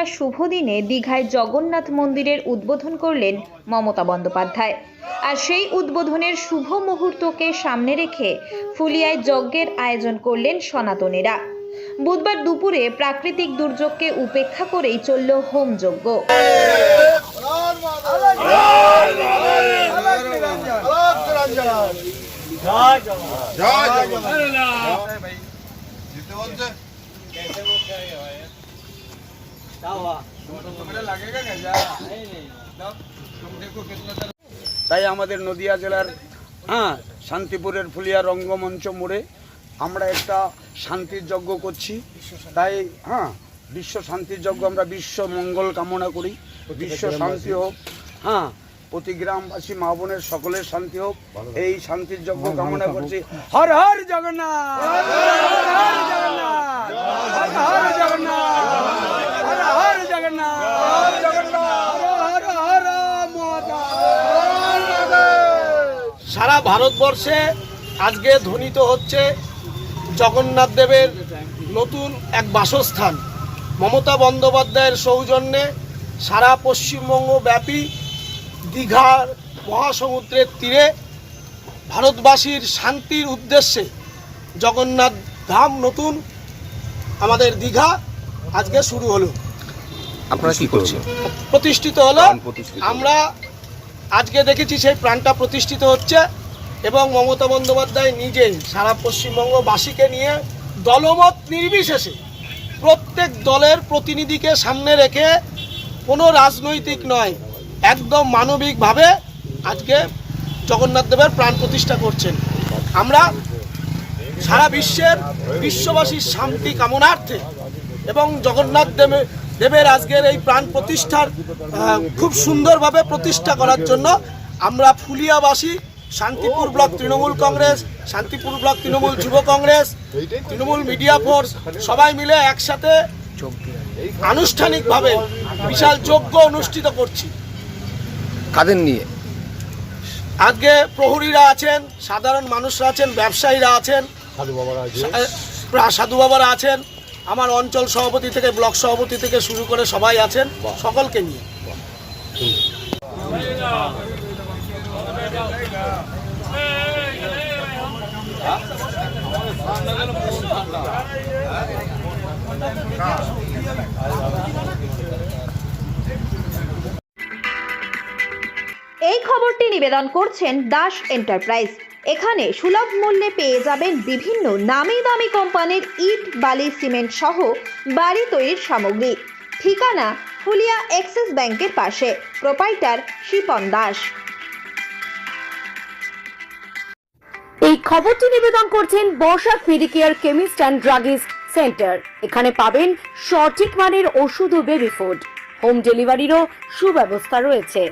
ফুলিয়া শুভ দিনে দীঘায় জগন্নাথ মন্দিরের উদ্বোধন করলেন মমতা বন্দ্যোপাধ্যায়। আর সেই উদ্বোধনের শুভ মুহূর্তকে সামনে রেখে ফুলিয়ায় যজ্ঞের আয়োজন করলেন সনাতনীরা। বুধবার দুপুরে প্রাকৃতিক দুর্যোগকে উপেক্ষা করেই চলল হোম যজ্ঞ। তাই আমাদের নদিয়া জেলার শান্তিপুরের ফুলিয়া রঙ্গমঞ্চ মোড়ে আমরা একটা শান্তির যজ্ঞ করছি। তাই বিশ্ব শান্তির যজ্ঞ, আমরা বিশ্ব মঙ্গল কামনা করি, বিশ্ব শান্তি হোক, প্রতি গ্রামবাসী মা বোনের সকলের শান্তি হোক, এই শান্তির যজ্ঞ কামনা করছি। হর হর জগন্নাথ, হর হর জগন্নাথ, হর হর জগন্নাথ, হর হর জগন্নাথ, হর জগন্নাথ, হর হর মাতা। সারা ভারতবর্ষে আজকে ধ্বনিত হচ্ছে জগন্নাথ দেবের নতুন এক বাসস্থান। মমতা বন্দ্যোপাধ্যায়ের সৌজন্যে সারা পশ্চিমবঙ্গ ব্যাপী দীঘার মহাসমুদ্রের তীরে ভারতবাসীর শান্তির উদ্দেশ্যে জগন্নাথ ধাম নতুন আমাদের দীঘা আজকে শুরু হলো। আপনারা কি করছেন? প্রতিষ্ঠিত হলো। আমরা আজকে দেখেছি সেই প্রাণটা প্রতিষ্ঠিত হচ্ছে এবং মমতা বন্দ্যোপাধ্যায় নিজে সারা পশ্চিমবঙ্গবাসীকে নিয়ে দলমত নির্বিশেষে প্রত্যেক দলের প্রতিনিধিকে সামনে রেখে কোনো রাজনৈতিক নয়, একদম মানবিকভাবে আজকে জগন্নাথ দেবের প্রাণ প্রতিষ্ঠা করছেন। আমরা সারা বিশ্ববাসীর শান্তি কামনার্থে এবং জগন্নাথ দেবের আজকের এই প্রাণ প্রতিষ্ঠার খুব সুন্দরভাবে প্রতিষ্ঠা করার জন্য আমরা ফুলিয়াবাসী, শান্তিপুর ব্লক তৃণমূল কংগ্রেস, শান্তিপুর ব্লক তৃণমূল যুব কংগ্রেস, তৃণমূল মিডিয়া ফোর্স সবাই মিলে একসাথে আনুষ্ঠানিকভাবে বিশাল যজ্ঞ অনুষ্ঠিত করছি। কাদের নিয়ে? আজকে প্রহরীরা আছেন, সাধারণ মানুষরা আছেন, ব্যবসায়ীরা আছেন, সাধু বাবারা আছেন, আমার অঞ্চল সভাপতি থেকে ব্লক সভাপতি থেকে শুরু করে সবাই আছেন, সকলকে নিয়ে। এই খবরটি নিবেদন করছেন দাস এন্টারপ্রাইজ। এখানে সুলভ মূল্যে পেয়ে যাবেন বিভিন্ন নামি দামি কোম্পানির ইট, বালি, সিমেন্ট সহ বাড়ি তৈরির সামগ্রী। ঠিকানা ফুলিয়া এক্সিস ব্যাংকের পাশে। প্রোপাইটার শিপন দাস। এই খবরটি নিবেদন করছেন বর্ষাক medicare chemist and druggist centre. এখানে পাবেন সঠিক মানের ওষুধ ও বেবি ফুড। হোম ডেলিভারিরও সুব্যবস্থা রয়েছে।